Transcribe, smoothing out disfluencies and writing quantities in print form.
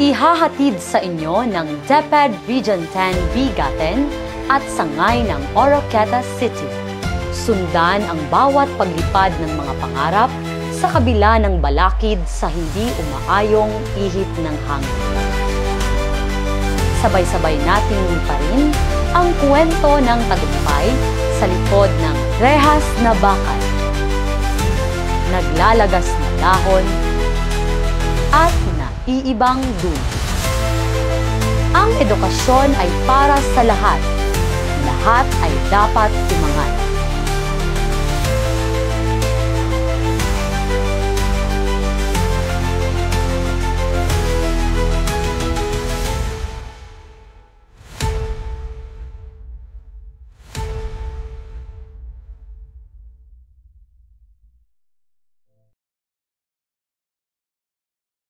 Ihahatid sa inyo ng DepEd Region 10 Bigaten at Sangay ng Oroquieta City. Sundan ang bawat paglipad ng mga pangarap sa kabila ng balakid sa hindi umaayong ihip ng hangin. Sabay-sabay nating liparin ang kwento ng tagumpay sa likod ng rehas na bakal, naglalagas na dahon, at naiibang dulo. Ang edukasyon ay para sa lahat. Lahat ay dapat umangat.